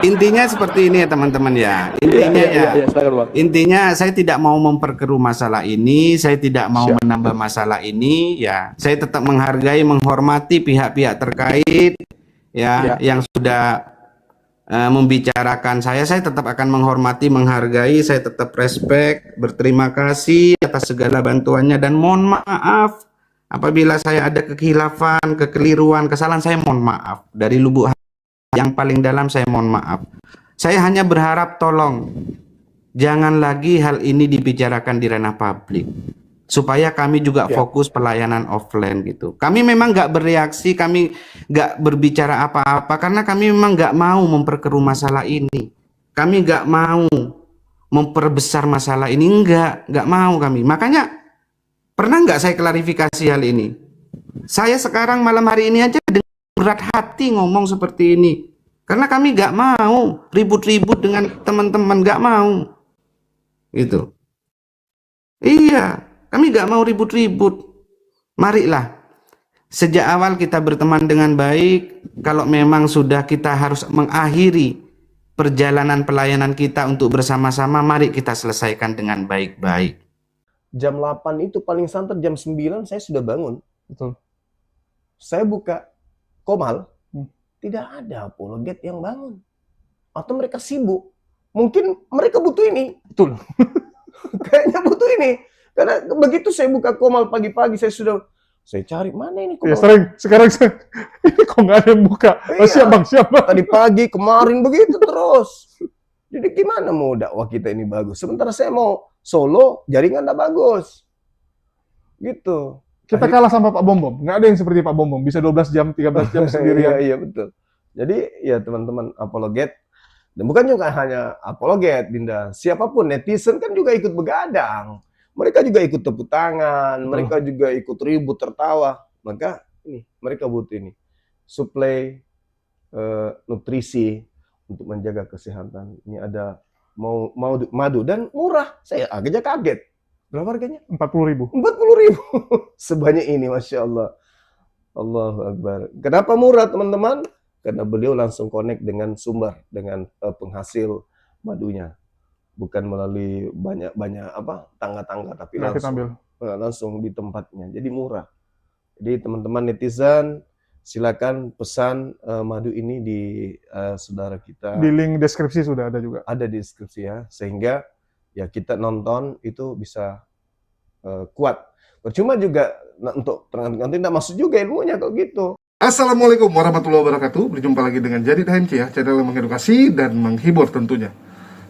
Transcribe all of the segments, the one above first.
Intinya seperti ini ya teman-teman ya. Intinya saya tidak mau memperkeruh masalah ini, saya tidak mau menambah masalah ini ya. Saya tetap menghargai, menghormati pihak-pihak terkait ya yang sudah membicarakan saya tetap akan menghormati, menghargai, saya tetap respect, berterima kasih atas segala bantuannya dan mohon maaf apabila saya ada kekhilafan, kekeliruan, kesalahan, saya mohon maaf dari lubuk hati yang paling dalam, saya mohon maaf. Saya hanya berharap tolong jangan lagi hal ini dibicarakan di ranah publik supaya kami juga fokus pelayanan offline gitu. Kami memang nggak bereaksi, kami nggak berbicara apa-apa karena kami memang nggak mau memperkeruh masalah ini. Kami nggak mau memperbesar masalah ini, nggak mau kami. Makanya pernah nggak saya klarifikasi hal ini? Saya sekarang malam hari ini aja dengan berat hati ngomong seperti ini. Karena kami nggak mau ribut-ribut dengan teman-teman, nggak mau. Gitu. Iya, kami nggak mau ribut-ribut. Marilah, sejak awal kita berteman dengan baik. Kalau memang sudah kita harus mengakhiri perjalanan pelayanan kita untuk bersama-sama, mari kita selesaikan dengan baik-baik. Jam 8 itu paling santer jam 9 saya sudah bangun. Betul. Saya buka Komal, tidak ada apologet yang bangun. Atau mereka sibuk. Mungkin mereka butuh ini. Betul. Kayaknya butuh ini. Karena begitu saya buka Komal pagi-pagi, saya cari, mana ini Komal? Ya, sering. Sekarang ini kok nggak ada yang buka. Oh, siap bang, siap bang. Tadi pagi, kemarin begitu terus. Jadi gimana mau dakwah kita ini bagus? Sementara saya mau solo, jaringan nggak bagus. Gitu. Kita kalah sama Pak Bombom. Nggak ada yang seperti Pak Bombom. Bisa 12 jam, 13 jam sendirian. Iya, betul. Jadi ya teman-teman apologet. Dan bukan juga hanya apologet, Dinda. Siapapun, netizen kan juga ikut begadang. Mereka juga ikut tepuk tangan. Mereka juga ikut ribut, tertawa. Maka ini, mereka butuh ini. Suplai nutrisi untuk menjaga kesehatan. Ini ada madu dan murah. Saya agaknya kaget. Berapa harganya? 40.000. 40.000. Sebanyak ini, Masya Allah. Allahu Akbar. Kenapa murah, teman-teman? Karena beliau langsung connect dengan sumber, dengan penghasil madunya. Bukan melalui banyak-banyak tangga-tangga, tapi langsung di tempatnya. Jadi murah. Jadi teman-teman netizen, silakan pesan madu ini di saudara kita. Di link deskripsi sudah ada juga. Ada di deskripsi ya, sehingga ya kita nonton itu bisa kuat. Percuma juga untuk nanti tidak masuk juga ilmunya kalau gitu. Assalamualaikum warahmatullahi wabarakatuh. Berjumpa lagi dengan Jadi HMC ya, channel yang mengedukasi dan menghibur tentunya.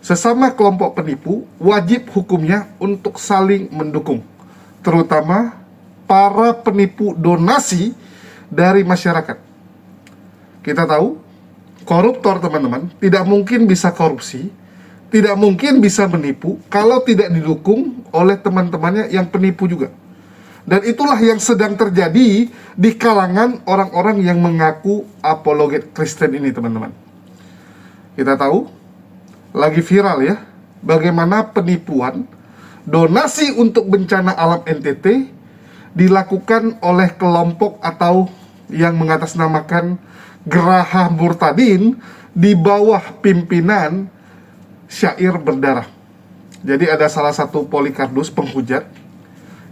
Sesama kelompok penipu wajib hukumnya untuk saling mendukung, terutama para penipu donasi dari masyarakat. Kita tahu koruptor teman-teman tidak mungkin bisa korupsi, tidak mungkin bisa menipu kalau tidak didukung oleh teman-temannya yang penipu juga. Dan itulah yang sedang terjadi di kalangan orang-orang yang mengaku apologet Kristen ini, teman-teman. Kita tahu, lagi viral ya, bagaimana penipuan donasi untuk bencana alam NTT dilakukan oleh kelompok atau yang mengatasnamakan Geraha Murtadin di bawah pimpinan Syair Berdarah. Jadi ada salah satu Polikardus penghujat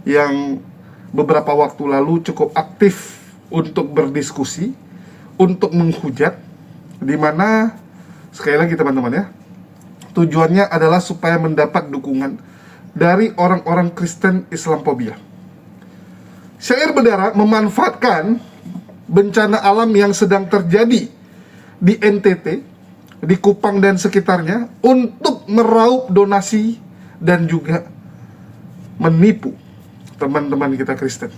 yang beberapa waktu lalu cukup aktif untuk berdiskusi, untuk menghujat, di mana sekali lagi teman-teman ya, tujuannya adalah supaya mendapat dukungan dari orang-orang Kristen Islamophobia. Syair Berdarah memanfaatkan bencana alam yang sedang terjadi di NTT, di Kupang dan sekitarnya untuk meraup donasi dan juga menipu teman-teman kita Kristen.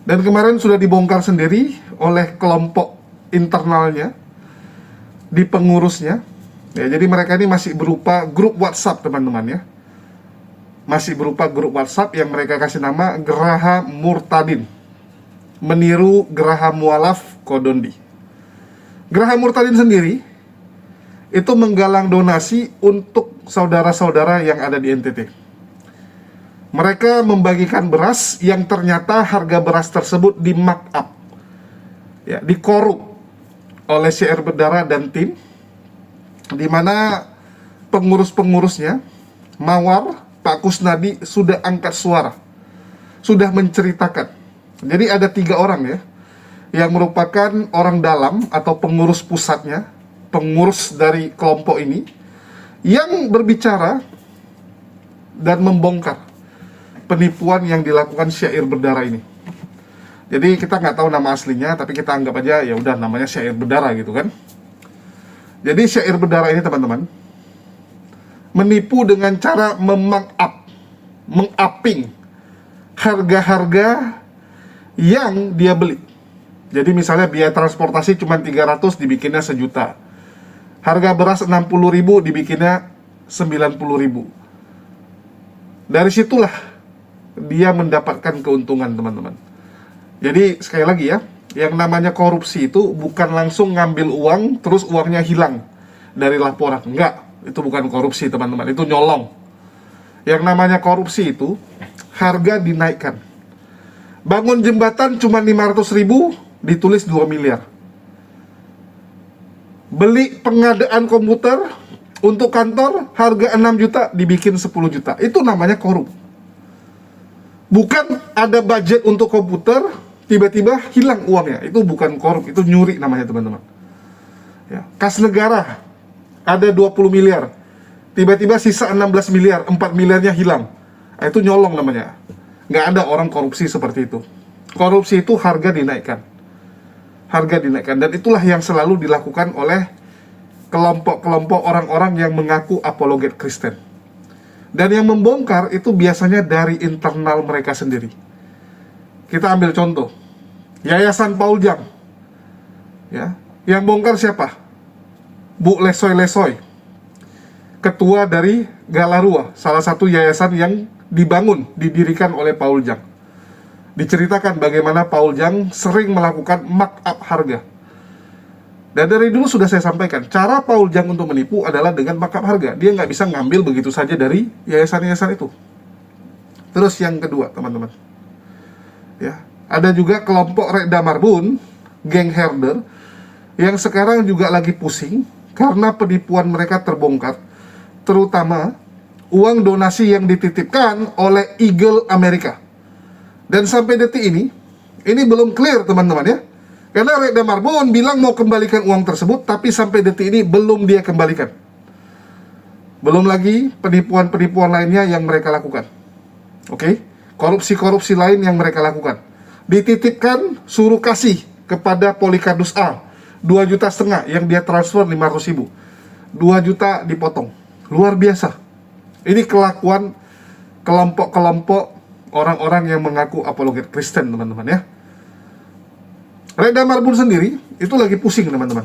Dan kemarin sudah dibongkar sendiri oleh kelompok internalnya di pengurusnya. Ya, jadi mereka ini masih berupa grup WhatsApp teman-teman ya. Masih berupa grup WhatsApp yang mereka kasih nama Geraha Murtadin, meniru Geraha Mualaf Kodondi. Geraha Murtadin sendiri itu menggalang donasi untuk saudara-saudara yang ada di NTT. Mereka membagikan beras yang ternyata harga beras tersebut di markup, ya, dikorup oleh Syair Berdarah dan tim, di mana pengurus-pengurusnya, Mawar, Pak Kusnadi sudah angkat suara, sudah menceritakan. Jadi ada 3 orang ya, yang merupakan orang dalam atau pengurus pusatnya, pengurus dari kelompok ini, yang berbicara dan membongkar penipuan yang dilakukan Syair Berdarah ini. Jadi kita nggak tahu nama aslinya, tapi kita anggap aja ya udah namanya Syair Berdarah gitu kan. Jadi Syair Berdarah ini teman-teman menipu dengan cara menguping harga-harga yang dia beli. Jadi misalnya biaya transportasi cuma 300 dibikinnya 1 juta. Harga beras 60.000 dibikinnya 90.000. Dari situlah dia mendapatkan keuntungan teman-teman. Jadi sekali lagi ya, yang namanya korupsi itu bukan langsung ngambil uang terus uangnya hilang dari laporan. Enggak, itu bukan korupsi teman-teman, itu nyolong. Yang namanya korupsi itu harga dinaikkan. Bangun jembatan cuma 500.000 ditulis 2 miliar. Beli pengadaan komputer untuk kantor harga 6 juta dibikin 10 juta. Itu namanya korup. Bukan ada budget untuk komputer tiba-tiba hilang uangnya. Itu bukan korup, itu nyuri namanya teman-teman. Ya, kas negara ada 20 miliar. Tiba-tiba sisa 16 miliar, 4 miliarnya hilang. Nah, itu nyolong namanya. Nggak ada orang korupsi seperti itu. Korupsi itu harga dinaikkan. Harga dinaikkan. Dan itulah yang selalu dilakukan oleh kelompok-kelompok orang-orang yang mengaku apologet Kristen. Dan yang membongkar itu biasanya dari internal mereka sendiri. Kita ambil contoh. Yayasan Paul Jang. Ya, yang bongkar siapa? Bu Lesoy-Lesoy. Ketua dari Galarua, salah satu yayasan yang didirikan oleh Paul Jang. Diceritakan bagaimana Paul Jang sering melakukan markup harga. Dan dari dulu sudah saya sampaikan, cara Paul Jang untuk menipu adalah dengan markup harga. Dia nggak bisa ngambil begitu saja dari yayasan-yayasan itu. Terus yang kedua, teman-teman. Ya, ada juga kelompok Rekda Marbun, geng herder, yang sekarang juga lagi pusing karena penipuan mereka terbongkar. Terutama uang donasi yang dititipkan oleh Eagle Amerika. Dan sampai detik ini belum clear teman-teman ya. Karena Rekda Marbun bilang mau kembalikan uang tersebut, tapi sampai detik ini belum dia kembalikan. Belum lagi penipuan-penipuan lainnya yang mereka lakukan. Oke? Korupsi-korupsi lain yang mereka lakukan. Dititipkan suruh kasih kepada Polikardus A 2,5 juta yang dia transfer 500.000. 2 juta dipotong. Luar biasa. Ini kelakuan kelompok-kelompok orang-orang yang mengaku apologet Kristen, teman-teman ya. Rekda Marbun sendiri itu lagi pusing, teman-teman.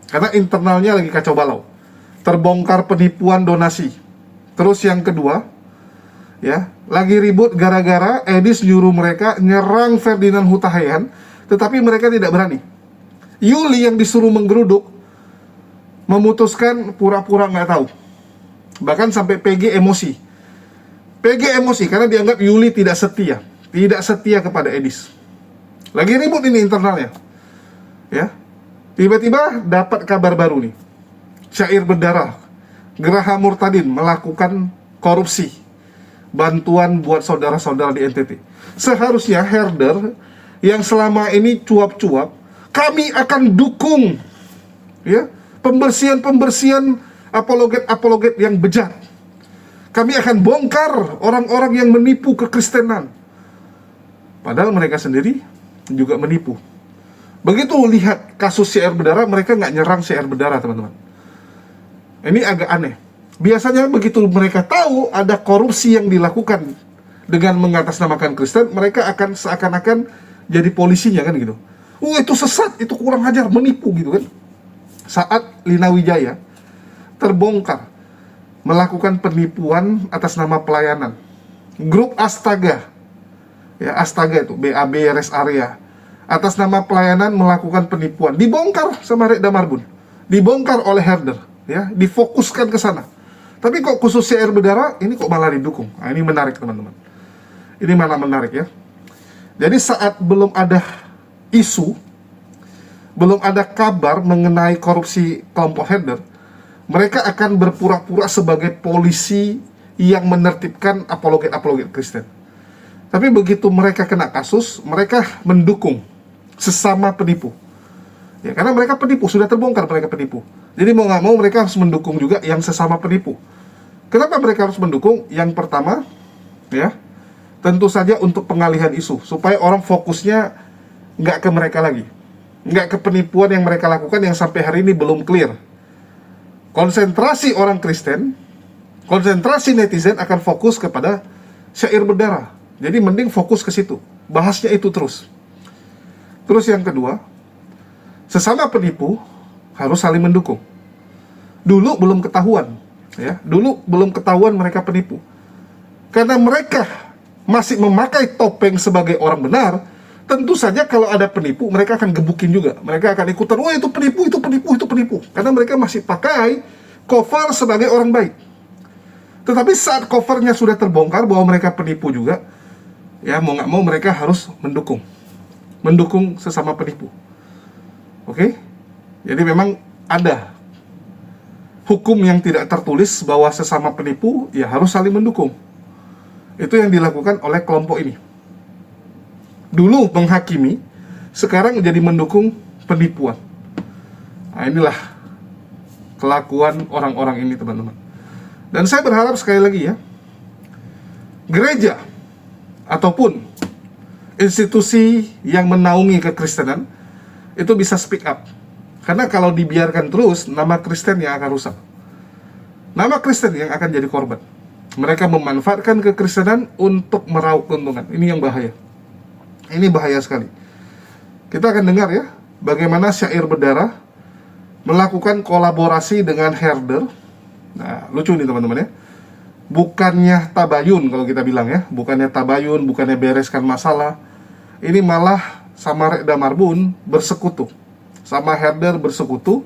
Karena internalnya lagi kacau balau. Terbongkar penipuan donasi. Terus yang kedua, ya, lagi ribut gara-gara Edis nyuruh mereka nyerang Ferdinand Huta Heian, tetapi mereka tidak berani. Yuli yang disuruh menggeruduk memutuskan pura-pura nggak tahu. Bahkan sampai PG emosi. PG emosi karena dianggap Yuli tidak setia kepada Edis. Lagi ribut ini internalnya. Ya. Tiba-tiba dapat kabar baru nih. Syair Berdarah, Geraha Murtadin melakukan korupsi bantuan buat saudara-saudara di NTT. Seharusnya herder yang selama ini cuap-cuap, kami akan dukung ya, pembersihan apologet yang bejat. Kami akan bongkar orang-orang yang menipu kekristenan. Padahal mereka sendiri juga menipu. Begitu lihat kasus Syair Berdarah, mereka nggak nyerang Syair Berdarah, teman-teman. Ini agak aneh. Biasanya begitu mereka tahu ada korupsi yang dilakukan dengan mengatasnamakan Kristen, mereka akan seakan-akan jadi polisinya kan gitu. Itu sesat, itu kurang ajar, menipu gitu kan. Saat Lina Wijaya terbongkar melakukan penipuan atas nama pelayanan, grup Astaga, ya Astaga itu BAB Rest Area, atas nama pelayanan melakukan penipuan, dibongkar sama Rekda Marbun, dibongkar oleh herder, ya difokuskan ke sana. Tapi kok khusus Syair Berdarah ini kok malah didukung? Nah, ini menarik teman-teman. Ini malah menarik ya. Jadi saat belum ada isu, belum ada kabar mengenai korupsi kelompok herder, mereka akan berpura-pura sebagai polisi yang menertibkan apologet-apologet Kristen. Tapi begitu mereka kena kasus, mereka mendukung sesama penipu. Ya, karena mereka penipu, sudah terbongkar mereka penipu. Jadi mau nggak mau mereka harus mendukung juga yang sesama penipu. Kenapa mereka harus mendukung? Yang pertama, ya, tentu saja untuk pengalihan isu, supaya orang fokusnya nggak ke mereka lagi, nggak ke penipuan yang mereka lakukan yang sampai hari ini belum clear. Konsentrasi orang Kristen, konsentrasi netizen akan fokus kepada syair berdarah. Jadi mending fokus ke situ, bahasnya itu terus. Terus yang kedua, sesama penipu harus saling mendukung. Dulu belum ketahuan, ya. Dulu belum ketahuan mereka penipu. Karena mereka masih memakai topeng sebagai orang benar, tentu saja kalau ada penipu, mereka akan gebukin juga. Mereka akan ikutan, oh itu penipu, itu penipu, itu penipu. Karena mereka masih pakai cover sebagai orang baik. Tetapi saat covernya sudah terbongkar bahwa mereka penipu juga, ya mau nggak mau mereka harus mendukung sesama penipu. Oke? Jadi memang ada hukum yang tidak tertulis bahwa sesama penipu ya harus saling mendukung. Itu yang dilakukan oleh kelompok ini. Dulu menghakimi, sekarang jadi mendukung penipuan. Nah, inilah kelakuan orang-orang ini, teman-teman. Dan saya berharap sekali lagi ya, gereja ataupun institusi yang menaungi kekristenan itu bisa speak up. Karena kalau dibiarkan terus, nama Kristen yang akan rusak. Nama Kristen yang akan jadi korban. Mereka memanfaatkan kekristenan untuk meraup keuntungan. Ini yang bahaya. Ini bahaya sekali. Kita akan dengar ya, bagaimana syair berdarah melakukan kolaborasi dengan herder. Nah, lucu nih teman-teman ya. Bukannya tabayun kalau kita bilang ya, bukannya tabayun, bukannya bereskan masalah. Ini malah sama Rekda Marbun bersekutu, sama herder bersekutu,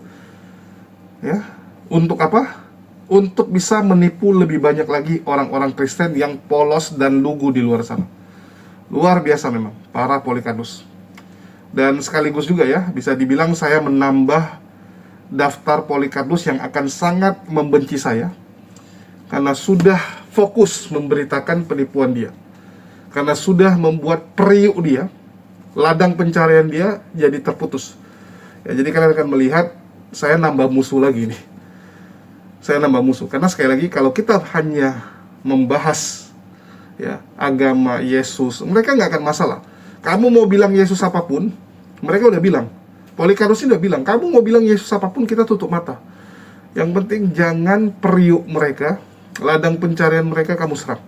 ya. Untuk apa? Untuk bisa menipu lebih banyak lagi orang-orang Kristen yang polos dan lugu di luar sana. Luar biasa memang, para Polycarpus. Dan sekaligus juga ya, bisa dibilang saya menambah daftar Polycarpus yang akan sangat membenci saya, karena sudah fokus memberitakan penipuan dia, karena sudah membuat periuk dia, ladang pencarian dia jadi terputus. Ya, jadi kalian akan melihat saya nambah musuh lagi nih. Saya nambah musuh, karena sekali lagi kalau kita hanya membahas ya agama Yesus, mereka nggak akan masalah. Kamu mau bilang Yesus apapun, mereka udah bilang. Polycarpus udah bilang, kamu mau bilang Yesus apapun, kita tutup mata. Yang penting jangan periuk mereka, ladang pencarian mereka kamu serang.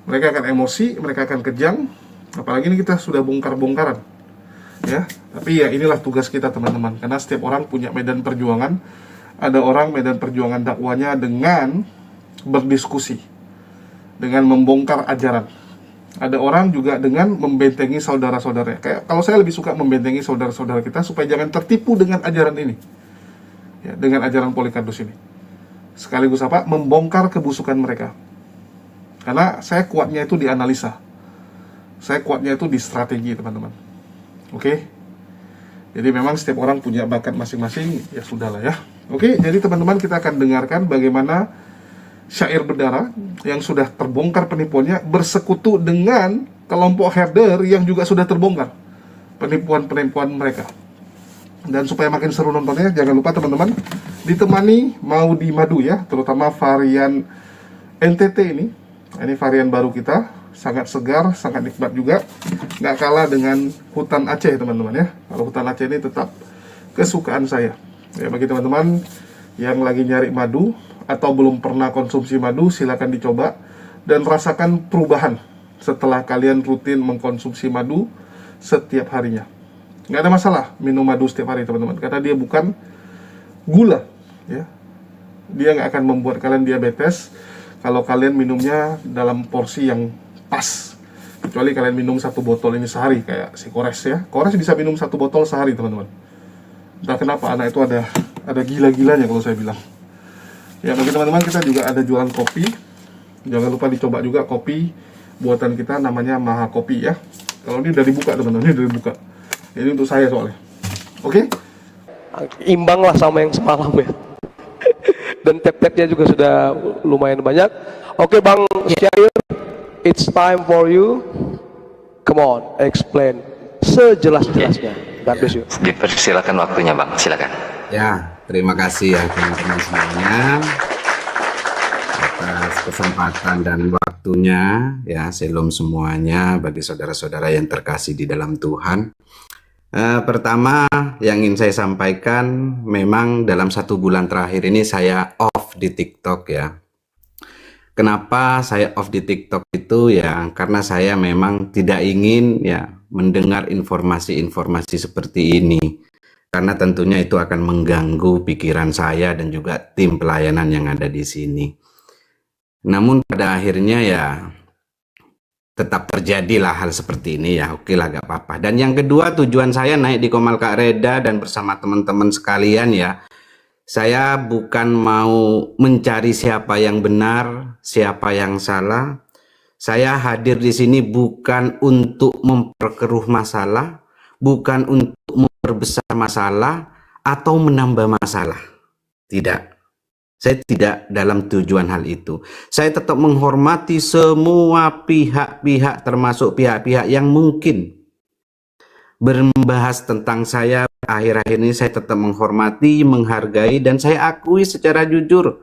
Mereka akan emosi, mereka akan kejang. Apalagi ini kita sudah bongkar-bongkaran, ya. Tapi ya inilah tugas kita teman-teman, karena setiap orang punya medan perjuangan. Ada orang medan perjuangan dakwanya dengan berdiskusi, dengan membongkar ajaran. Ada orang juga dengan membentengi saudara-saudaranya. Kayak kalau saya lebih suka membentengi saudara-saudara kita supaya jangan tertipu dengan ajaran ini, ya, dengan ajaran Polycarpus ini. Sekaligus apa? Membongkar kebusukan mereka. Karena saya kuatnya itu di analisa, saya kuatnya itu di strategi, teman-teman. Oke? Jadi memang setiap orang punya bakat masing-masing, ya sudahlah ya. Oke, jadi teman-teman kita akan dengarkan bagaimana syair berdarah yang sudah terbongkar penipuannya bersekutu dengan kelompok herder yang juga sudah terbongkar penipuan-penipuan mereka. Dan supaya makin seru nontonnya, jangan lupa teman-teman ditemani Maudi Madu ya, terutama varian NTT ini. Ini varian baru kita, sangat segar, sangat nikmat juga. Nggak kalah dengan hutan Aceh teman-teman ya. Kalau hutan Aceh ini tetap kesukaan saya. Ya, bagi teman-teman yang lagi nyari madu atau belum pernah konsumsi madu, silakan dicoba dan rasakan perubahan setelah kalian rutin mengkonsumsi madu setiap harinya. Nggak ada masalah minum madu setiap hari teman-teman, karena dia bukan gula, ya. Dia nggak akan membuat kalian diabetes kalau kalian minumnya dalam porsi yang pas. Kecuali kalian minum 1 botol ini sehari, kayak si Kores ya. Kores bisa minum 1 botol sehari teman-teman. Entah kenapa anak itu ada gila-gilanya kalau saya bilang. Ya, bagi teman-teman kita juga ada jualan kopi. Jangan lupa dicoba juga kopi buatan kita, namanya Maha Kopi ya. Kalau ini udah dibuka teman-teman, ini udah dibuka. Ini untuk saya soalnya. Oke? Imbang lah sama yang semalam ya. dan tap-tapnya juga sudah lumayan banyak. Oke, Bang Syair, it's time for you. Come on, explain sejelas-jelasnya. God bless you. Dipersilakan waktunya, Bang. Silakan. Ya, terima kasih ya teman-teman semuanya atas kesempatan dan waktunya ya. Shalom semuanya bagi saudara-saudara yang terkasih di dalam Tuhan. Pertama yang ingin saya sampaikan, memang dalam 1 bulan terakhir ini saya off di TikTok ya. Kenapa saya off di TikTok itu ya? Karena saya memang tidak ingin ya mendengar informasi-informasi seperti ini. Karena tentunya itu akan mengganggu pikiran saya dan juga tim pelayanan yang ada di sini. Namun pada akhirnya ya tetap terjadilah hal seperti ini ya. Oke lah, gak apa-apa. Dan yang kedua, tujuan saya naik di Komal Kak Reda dan bersama teman-teman sekalian ya, saya bukan mau mencari siapa yang benar, siapa yang salah. Saya hadir di sini bukan untuk memperkeruh masalah, bukan untuk memperbesar masalah atau menambah masalah. Tidak. Saya tidak dalam tujuan hal itu. Saya tetap menghormati semua pihak-pihak, termasuk pihak-pihak yang mungkin membahas tentang saya. Akhir-akhir ini saya tetap menghormati, menghargai, dan saya akui secara jujur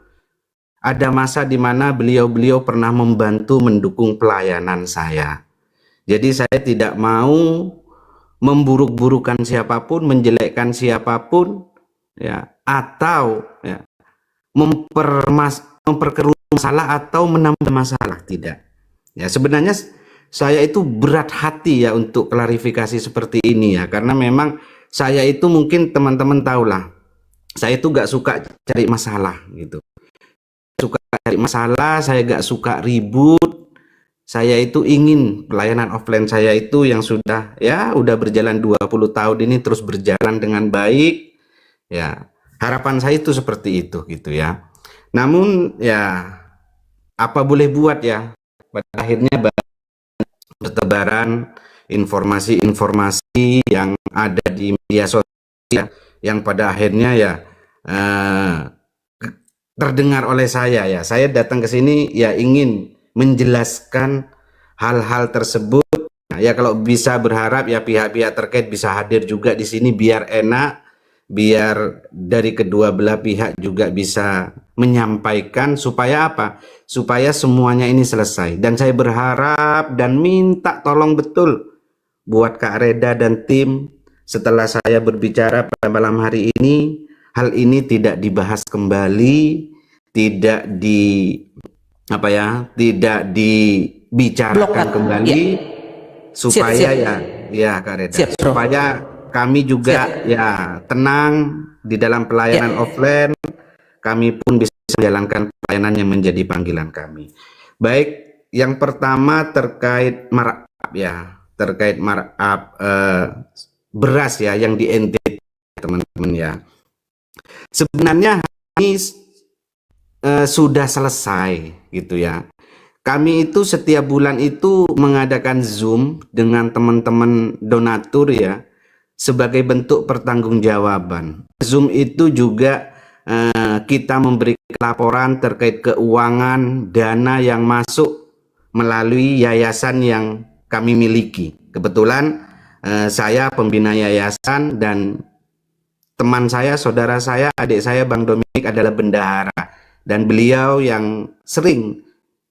ada masa di mana beliau-beliau pernah membantu mendukung pelayanan saya. Jadi saya tidak mau memburuk-burukan siapapun, menjelekkan siapapun, ya, atau ya, memperkeruh masalah atau menambah masalah. Tidak. Ya, sebenarnya saya itu berat hati ya untuk klarifikasi seperti ini ya, karena memang saya itu mungkin teman-teman tahulah, saya itu gak suka cari masalah gitu. Suka cari masalah, saya gak suka ribut. Saya itu ingin pelayanan offline saya itu yang sudah ya udah berjalan 20 tahun ini terus berjalan dengan baik. Ya, harapan saya itu seperti itu gitu ya. Namun ya apa boleh buat ya, pada akhirnya bertebaran informasi-informasi yang ada di media sosial yang pada akhirnya ya terdengar oleh saya ya. Saya datang ke sini ya ingin menjelaskan hal-hal tersebut. Nah, ya kalau bisa berharap ya pihak-pihak terkait bisa hadir juga di sini biar enak, biar dari kedua belah pihak juga bisa menyampaikan supaya apa? Supaya semuanya ini selesai. Dan saya berharap dan minta tolong betul buat Kak Reda dan tim, setelah saya berbicara pada malam hari ini, hal ini tidak dibahas kembali, tidak tidak dibicarakan kembali ya. Supaya ya Kak Reda, supaya kami juga ya tenang di dalam pelayanan offline, kami pun bisa menjalankan pelayanan yang menjadi panggilan kami. Baik, yang pertama terkait markup ya, terkait markup beras ya yang di NTT teman-teman ya. Sebenarnya ini sudah selesai gitu ya. Kami itu setiap bulan itu mengadakan Zoom dengan teman-teman donatur ya, sebagai bentuk pertanggungjawaban. Zoom itu juga kita memberikan laporan terkait keuangan dana yang masuk melalui yayasan yang kami miliki. Kebetulan saya pembina yayasan dan teman saya, saudara saya, adik saya Bang Dominik adalah bendahara, dan beliau yang sering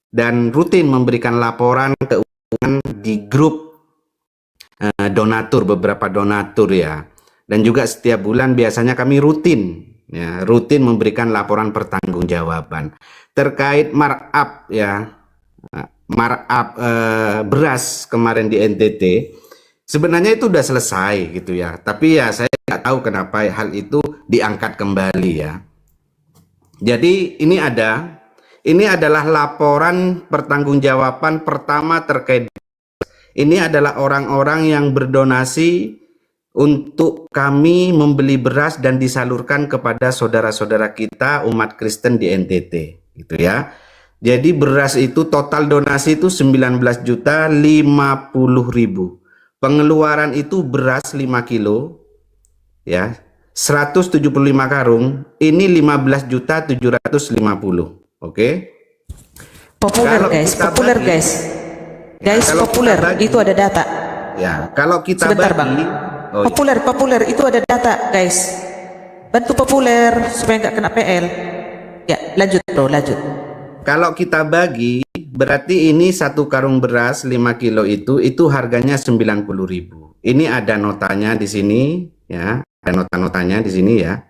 dan rutin memberikan laporan keuangan di grup donatur, beberapa donatur ya. Dan juga setiap bulan biasanya kami rutin memberikan laporan pertanggungjawaban terkait markup ya, markup beras kemarin di NTT. Sebenarnya itu udah selesai gitu ya, tapi ya saya nggak tahu kenapa hal itu diangkat kembali ya. Jadi ini adalah laporan pertanggungjawaban pertama terkait. Ini adalah orang-orang yang berdonasi untuk kami membeli beras dan disalurkan kepada saudara-saudara kita umat Kristen di NTT gitu ya. Jadi beras itu total donasi itu 19.050.000. Pengeluaran itu beras 5 kilo ya, 175 karung, ini 15.750. Oke. Populer Kalau guys, kita populer bagi- guys. Guys, kalau kita populer, bagi- itu ada data. Ya, kalau kita Sebentar bagi, Bang. oh, iya. Populer, itu ada data guys. Bantu populer supaya nggak kena PL. Ya, lanjut bro, lanjut. Kalau kita bagi, berarti ini satu karung beras 5 kilo itu harganya 90.000. Ini ada notanya di sini, ya, ada nota-notanya di sini ya.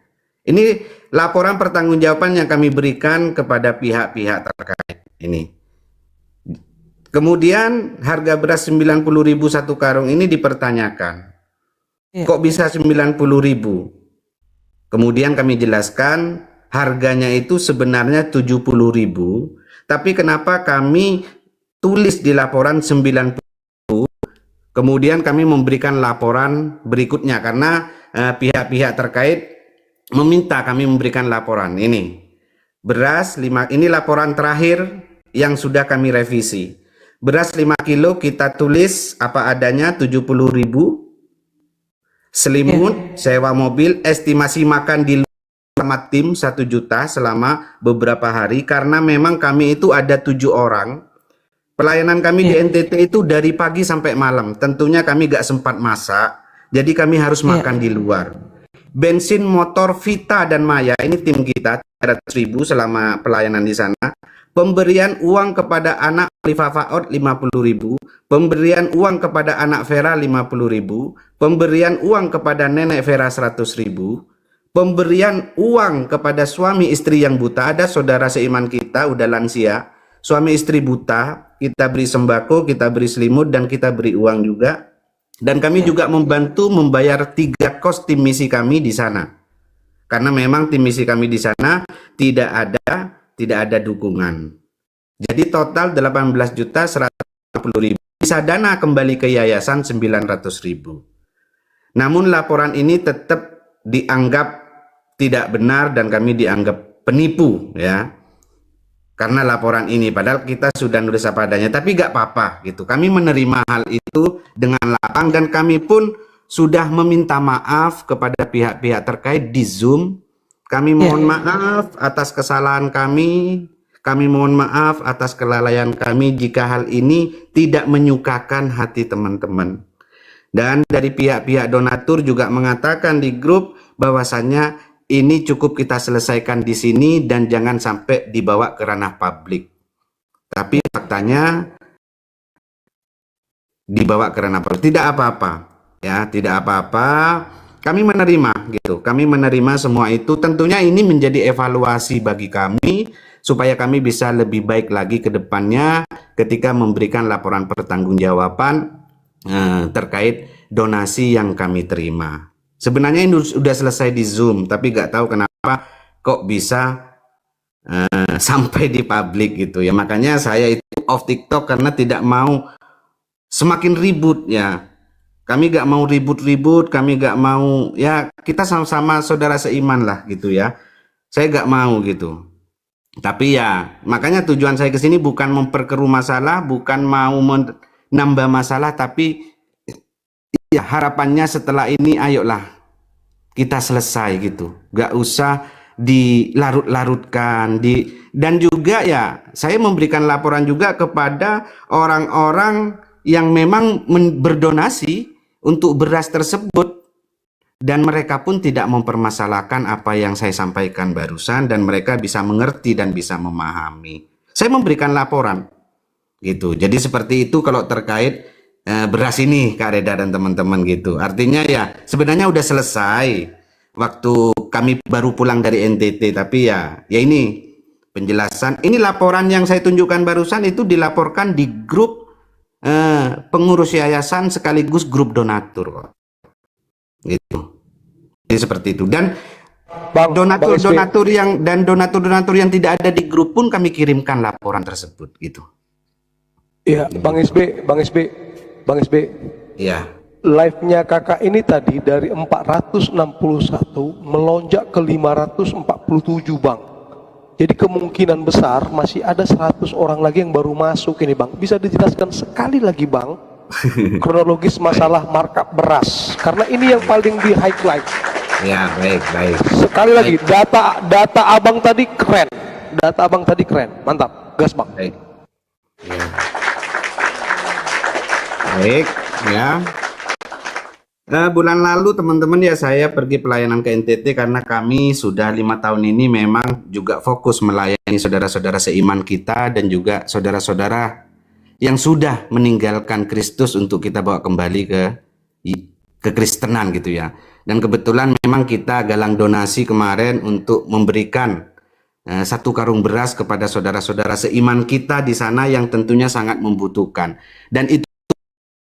Ini laporan pertanggungjawaban yang kami berikan kepada pihak-pihak terkait ini. Kemudian harga beras 90.000 satu karung ini dipertanyakan. Iya. Kok bisa 90.000? Kemudian kami jelaskan harganya itu sebenarnya 70.000, tapi kenapa kami tulis di laporan 90.000? Kemudian kami memberikan laporan berikutnya karena pihak-pihak terkait meminta kami memberikan laporan ini. Beras 5, ini laporan terakhir yang sudah kami revisi. Beras 5 kilo kita tulis apa adanya 70.000. Selimut, sewa mobil, estimasi makan di luar sama tim 1 juta selama beberapa hari karena memang kami itu ada 7 orang. Pelayanan kami di NTT itu dari pagi sampai malam. Tentunya kami gak sempat masak, jadi kami harus makan di luar. Bensin motor Vita dan Maya, ini tim kita 300.000 selama pelayanan di sana. Pemberian uang kepada anak Alifah Faud 50.000, pemberian uang kepada anak Vera 50.000, pemberian uang kepada nenek Vera 100.000, pemberian uang kepada suami istri yang buta. Ada saudara seiman kita udah lansia, suami istri buta, kita beri sembako, kita beri selimut, dan kita beri uang juga. Dan kami juga membantu membayar 3 kos tim misi kami di sana. Karena memang tim misi kami di sana tidak ada dukungan. Jadi total 18.150.000. Sisa dana kembali ke yayasan 900.000. Namun laporan ini tetap dianggap tidak benar dan kami dianggap penipu ya. Karena laporan ini padahal kita sudah nulis apa adanya, tapi gak apa-apa gitu. Kami menerima hal itu dengan lapang dan kami pun sudah meminta maaf kepada pihak-pihak terkait di Zoom. Kami mohon maaf atas kesalahan kami mohon maaf atas kelalaian kami jika hal ini tidak menyukakan hati teman-teman. Dan dari pihak-pihak donatur juga mengatakan di grup bahwasannya ini cukup kita selesaikan di sini dan jangan sampai dibawa ke ranah publik. Tapi faktanya dibawa ke ranah publik. Tidak apa-apa, ya, tidak apa-apa. Kami menerima gitu. Kami menerima semua itu. Tentunya ini menjadi evaluasi bagi kami supaya kami bisa lebih baik lagi ke depannya ketika memberikan laporan pertanggungjawaban terkait donasi yang kami terima. Sebenarnya ini sudah selesai di Zoom, tapi nggak tahu kenapa kok bisa sampai di publik gitu ya. Makanya saya itu off TikTok karena tidak mau semakin ribut ya. Kami gak mau ribut-ribut, kami gak mau, ya kita sama-sama saudara seiman lah gitu ya. Saya gak mau gitu. Tapi ya, makanya tujuan saya ke sini bukan memperkeruh masalah, bukan mau menambah masalah, tapi ya harapannya setelah ini ayolah kita selesai gitu. Gak usah dilarut-larutkan, dan juga ya saya memberikan laporan juga kepada orang-orang yang memang berdonasi untuk beras tersebut dan mereka pun tidak mempermasalahkan apa yang saya sampaikan barusan dan mereka bisa mengerti dan bisa memahami. Saya memberikan laporan gitu. Jadi seperti itu kalau terkait beras ini Kak Reda dan teman-teman gitu. Artinya ya sebenarnya udah selesai waktu kami baru pulang dari NTT, tapi ya ini penjelasan. Ini laporan yang saya tunjukkan barusan itu dilaporkan di grup pengurus yayasan sekaligus grup donatur kok. Gitu. Jadi seperti itu. Dan donatur yang tidak ada di grup pun kami kirimkan laporan tersebut gitu. Iya, Bang SB. Iya. Live-nya kakak ini tadi dari 461 melonjak ke 547 Bang. Jadi kemungkinan besar masih ada 100 orang lagi yang baru masuk ini Bang. Bisa dijelaskan sekali lagi Bang kronologis masalah markup beras, karena ini yang paling di highlight. Ya, baik, baik. Sekali lagi, data abang tadi keren. Data abang tadi keren. Mantap. Gas, Bang. Baik. Ya. Baik, ya. Bulan lalu teman-teman ya saya pergi pelayanan ke NTT karena kami sudah 5 tahun ini memang juga fokus melayani saudara-saudara seiman kita dan juga saudara-saudara yang sudah meninggalkan Kristus untuk kita bawa kembali ke kekristenan gitu ya. Dan kebetulan memang kita galang donasi kemarin untuk memberikan 1 karung beras kepada saudara-saudara seiman kita di sana yang tentunya sangat membutuhkan. Dan itu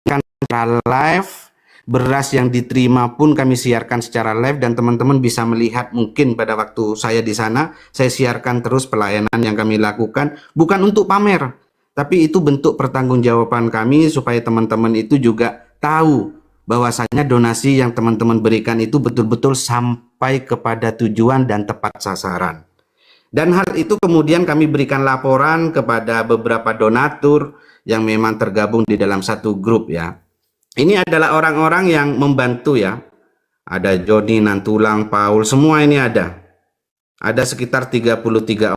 kan secara live, beras yang diterima pun kami siarkan secara live dan teman-teman bisa melihat mungkin pada waktu saya di sana, saya siarkan terus pelayanan yang kami lakukan bukan untuk pamer, tapi itu bentuk pertanggungjawaban kami supaya teman-teman itu juga tahu bahwasanya donasi yang teman-teman berikan itu betul-betul sampai kepada tujuan dan tepat sasaran. Dan hal itu kemudian kami berikan laporan kepada beberapa donatur yang memang tergabung di dalam satu grup ya. Ini adalah orang-orang yang membantu ya. Ada Joni, Nantulang, Paul, semua ini ada. Ada sekitar 33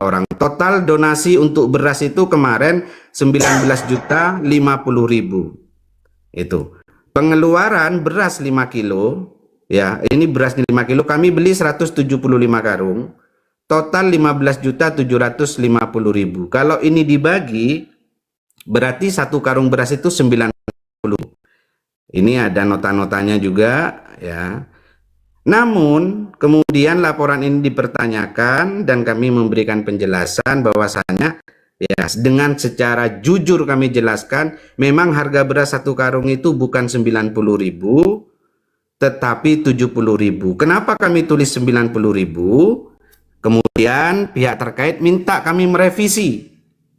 orang. Total donasi untuk beras itu kemarin 19.050.000. Itu. Pengeluaran beras 5 kilo, ya, ini beras 5 kilo, kami beli 175 karung, total 15.750.000. Kalau ini dibagi, berarti 1 karung beras itu 90. Ini ada nota-notanya juga, ya. Namun, kemudian laporan ini dipertanyakan dan kami memberikan penjelasan bahwasanya ya, dengan secara jujur kami jelaskan, memang harga beras 1 karung itu bukan 90.000, tetapi 70.000. Kenapa kami tulis 90.000? Kemudian pihak terkait minta kami merevisi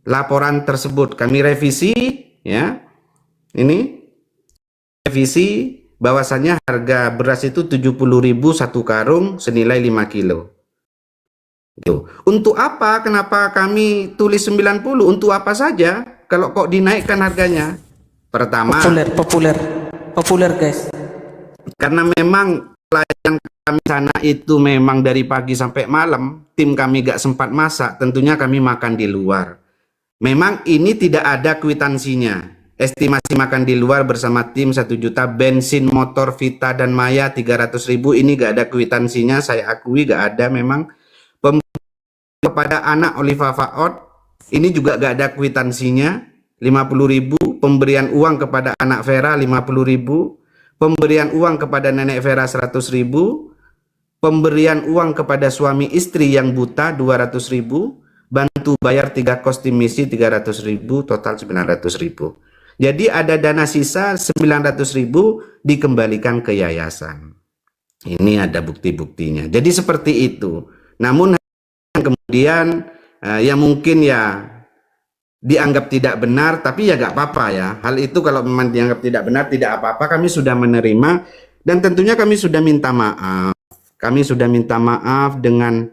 laporan tersebut. Kami revisi, ya, ini revisi bahwasannya harga beras itu 70.000 1 karung senilai 5 kilo. Untuk apa? Kenapa kami tulis 90? Untuk apa saja? Kalau kok dinaikkan harganya? Pertama, Populer guys. karena memang pelayanan kami sana itu memang dari pagi sampai malam, tim kami gak sempat masak, tentunya kami makan di luar. Memang ini tidak ada kwitansinya. Estimasi makan di luar bersama tim 1 juta, bensin, motor, Vita dan Maya 300.000, ini gak ada kwitansinya, saya akui gak ada memang. Kepada anak Oliva Faot ini juga gak ada kwitansinya 50.000. Pemberian uang kepada anak Vera 50.000. Pemberian uang kepada nenek Vera 100.000. Pemberian uang kepada suami istri yang buta 200.000. Bantu bayar 3 kostum misi 300.000, total 900.000. Jadi ada dana sisa 900.000 dikembalikan ke yayasan. Ini ada bukti-buktinya. Jadi seperti itu. Namun kemudian ya mungkin ya dianggap tidak benar, tapi ya gak apa-apa ya. Hal itu kalau memang dianggap tidak benar, tidak apa-apa, kami sudah menerima dan tentunya kami sudah minta maaf. Kami sudah minta maaf dengan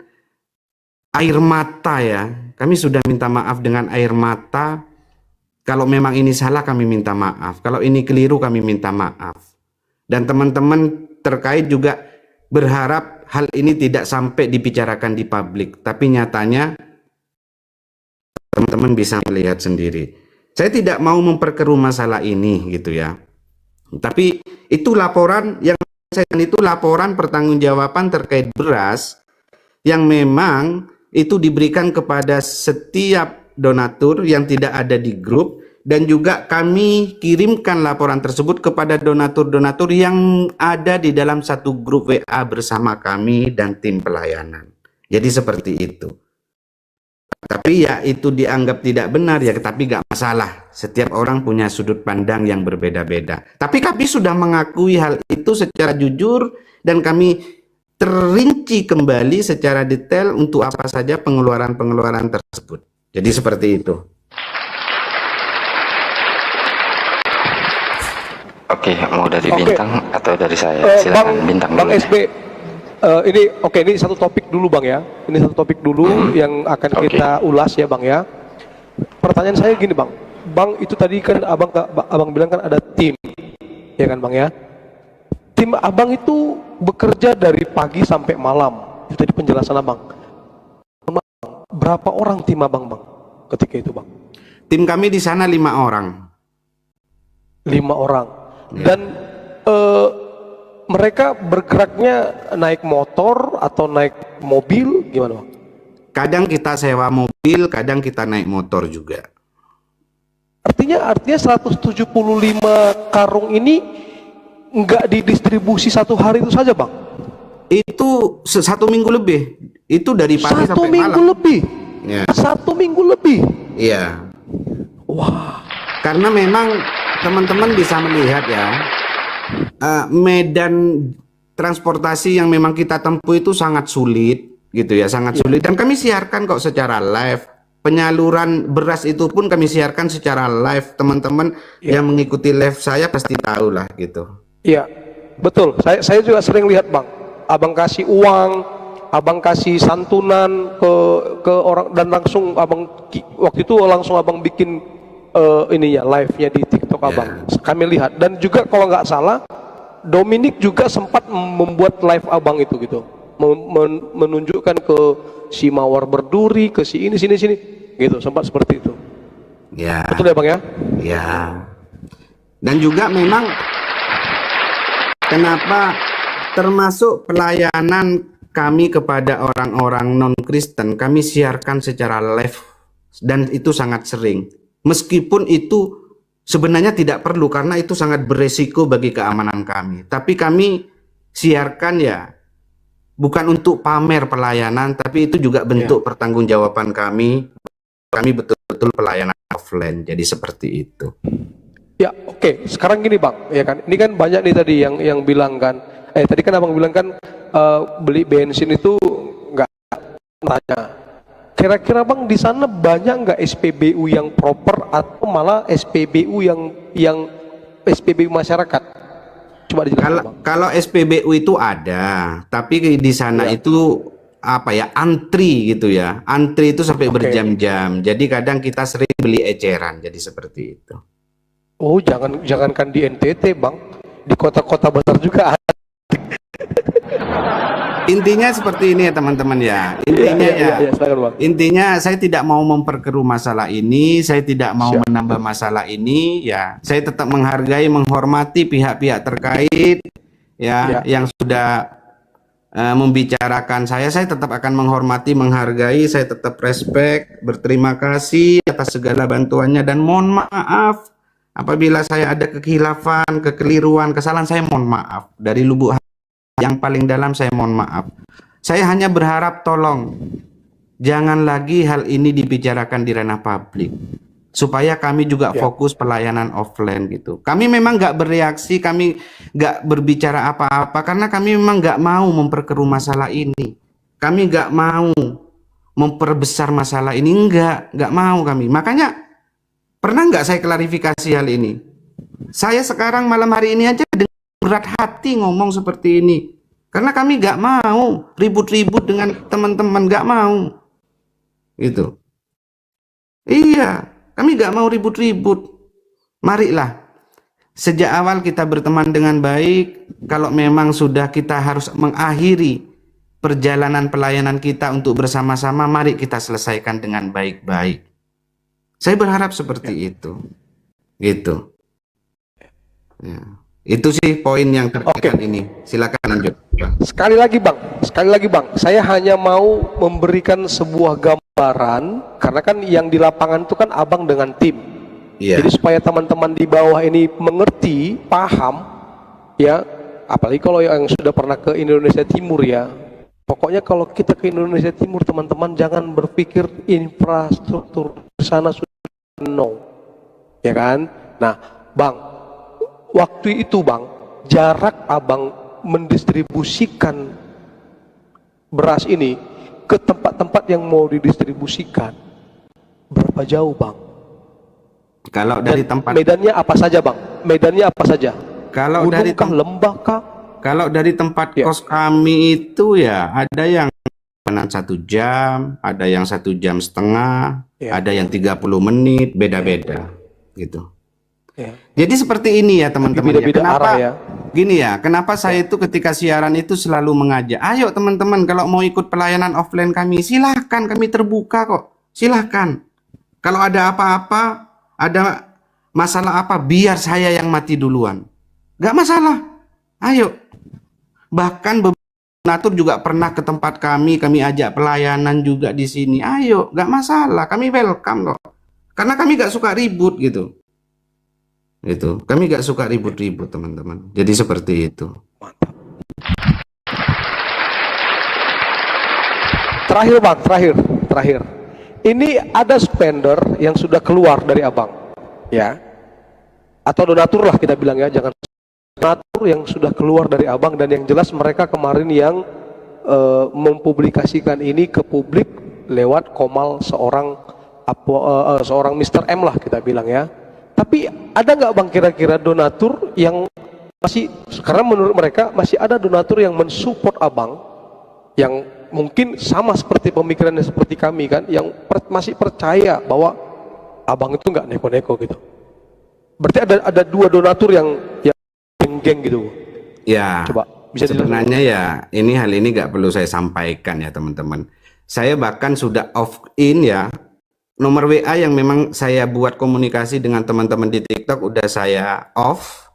air mata ya. Kami sudah minta maaf dengan air mata. Kalau memang ini salah kami minta maaf. Kalau ini keliru kami minta maaf. Dan teman-teman terkait juga berharap hal ini tidak sampai dibicarakan di publik, tapi nyatanya teman-teman bisa melihat sendiri. Saya tidak mau memperkeruh masalah ini gitu ya. Tapi itu laporan yang saya itu laporan pertanggungjawaban terkait beras yang memang itu diberikan kepada setiap donatur yang tidak ada di grup, dan juga kami kirimkan laporan tersebut kepada donatur-donatur yang ada di dalam satu grup WA bersama kami dan tim pelayanan. Jadi seperti itu. Tapi ya itu dianggap tidak benar ya, tapi gak masalah. Setiap orang punya sudut pandang yang berbeda-beda. Tapi kami sudah mengakui hal itu secara jujur dan kami terinci kembali secara detail untuk apa saja pengeluaran-pengeluaran tersebut. Jadi seperti itu. Oke, mau dari Bintang atau dari saya? Silakan Bintang Bang dulu. SB, ini satu topik dulu Bang ya. Ini satu topik dulu yang akan kita ulas ya Bang ya. Pertanyaan saya gini Bang. Bang itu tadi kan abang bilang kan ada tim, ya kan Bang ya. Tim abang itu bekerja dari pagi sampai malam. Itu tadi penjelasan abang. Berapa orang tim abang bang ketika itu bang? Tim kami di sana 5 orang. 5 orang. Ya. Dan mereka bergeraknya naik motor atau naik mobil gimana bang? Kadang kita sewa mobil, kadang kita naik motor juga. Artinya 175 karung ini nggak didistribusi satu hari itu saja bang? Itu 1 minggu lebih. Itu dari pagi 1 sampai minggu malam. lebih. Ya. 1 minggu lebih. Iya. Wah. Karena memang teman-teman bisa melihat ya, medan transportasi yang memang kita tempuh itu sangat sulit, gitu ya, sangat sulit. Dan kami siarkan kok secara live. Penyaluran beras itu pun kami siarkan secara live. Teman-teman yang mengikuti live saya pasti tahu lah gitu. Iya, betul. Saya juga sering lihat bang. Abang kasih uang, abang kasih santunan ke orang dan langsung abang waktu itu langsung abang bikin ininya live-nya di TikTok abang. Kami lihat dan juga kalau nggak salah Dominic juga sempat membuat live abang itu gitu, menunjukkan ke si Mawar Berduri, ke si ini sini gitu, sempat seperti itu. Ya. Betul ya bang ya? Ya. Dan juga memang kenapa termasuk pelayanan kami kepada orang-orang non-Kristen, kami siarkan secara live dan itu sangat sering. Meskipun itu sebenarnya tidak perlu karena itu sangat beresiko bagi keamanan kami. Tapi kami siarkan ya bukan untuk pamer pelayanan, tapi itu juga bentuk pertanggungjawaban kami. Kami betul-betul pelayanan offline. Jadi seperti itu. Ya, oke. Sekarang gini bang, ya kan? Ini kan banyak nih tadi yang bilang kan. Tadi kan abang bilang kan beli bensin itu nggak tanya. Kira-kira bang di sana banyak nggak SPBU yang proper atau malah SPBU yang SPBU masyarakat? Coba dijelaskan bang. Kalau SPBU itu ada, tapi di sana itu apa ya, antri gitu ya. Antri itu sampai berjam-jam. Jadi kadang kita sering beli eceran. Jadi seperti itu. Oh, jangankan di NTT bang, di kota-kota besar juga ada. Intinya seperti ini ya teman-teman ya. Intinya intinya saya tidak mau memperkeruh masalah ini, saya tidak mau menambah masalah ini ya. Saya tetap menghargai, menghormati pihak-pihak terkait ya, yang sudah membicarakan saya tetap akan menghormati, menghargai, saya tetap respect, berterima kasih atas segala bantuannya dan mohon maaf apabila saya ada kekhilafan, kekeliruan, kesalahan, saya mohon maaf dari lubuk hati yang paling dalam, saya mohon maaf. Saya hanya berharap tolong jangan lagi hal ini dibicarakan di ranah publik supaya kami juga fokus pelayanan offline gitu. Kami memang nggak bereaksi, kami nggak berbicara apa-apa karena kami memang nggak mau memperkeruh masalah ini. Kami nggak mau memperbesar masalah ini, nggak mau kami. Makanya pernah nggak saya klarifikasi hal ini? Saya sekarang malam hari ini aja dengan berat hati ngomong seperti ini karena kami nggak mau ribut-ribut dengan teman-teman, nggak mau gitu. Iya, kami nggak mau ribut-ribut. Marilah sejak awal kita berteman dengan baik. Kalau memang sudah kita harus mengakhiri perjalanan pelayanan kita untuk bersama-sama, mari kita selesaikan dengan baik-baik. Saya berharap seperti itu gitu ya. Itu sih poin yang terkait ini. Silakan lanjut. Sekali lagi bang, saya hanya mau memberikan sebuah gambaran karena kan yang di lapangan itu kan abang dengan tim. Jadi supaya teman-teman di bawah ini mengerti, paham, ya. Apalagi kalau yang sudah pernah ke Indonesia Timur ya. Pokoknya kalau kita ke Indonesia Timur teman-teman jangan berpikir infrastruktur di sana sudah ya kan. Nah, bang. Waktu itu bang, jarak abang mendistribusikan beras ini ke tempat-tempat yang mau didistribusikan berapa jauh bang? Kalau dari tempat medannya apa saja bang? Medannya apa saja? Kalau gunung dari kah, lembah kah? Kalau dari tempat kos kami itu ya ada yang 1 jam, ada yang 1,5 jam, ada yang 30 menit, beda-beda gitu. Jadi seperti ini ya teman-teman. Beda-beda arah ya. gini ya, kenapa saya itu ketika siaran itu selalu mengajak, ayo teman-teman kalau mau ikut pelayanan offline kami, silahkan, kami terbuka kok, silahkan. Kalau ada apa-apa, ada masalah apa, biar saya yang mati duluan. Gak masalah, ayo. Bahkan beberapa donatur juga pernah ke tempat kami ajak pelayanan juga di sini. Ayo, gak masalah, kami welcome kok. Karena kami gak suka ribut gitu. Itu, kami gak suka ribut-ribut teman-teman. Jadi seperti itu. Terakhir Bang, terakhir. Ini ada spender yang sudah keluar dari Abang, ya. Atau donatur lah kita bilang ya, jangan donatur yang sudah keluar dari Abang, dan yang jelas mereka kemarin yang mempublikasikan ini ke publik lewat komal seorang Mr. M lah kita bilang ya. Tapi ada nggak Bang kira-kira donatur yang masih, karena menurut mereka masih ada donatur yang mensupport Abang, yang mungkin sama seperti pemikirannya seperti kami kan, yang masih percaya bahwa Abang itu nggak neko-neko gitu. Berarti ada dua donatur yang geng-geng gitu. Ya, Coba bisa sebenarnya ya hal ini nggak perlu saya sampaikan ya teman-teman. Saya bahkan sudah off in ya. Nomor WA yang memang saya buat komunikasi dengan teman-teman di TikTok udah saya off.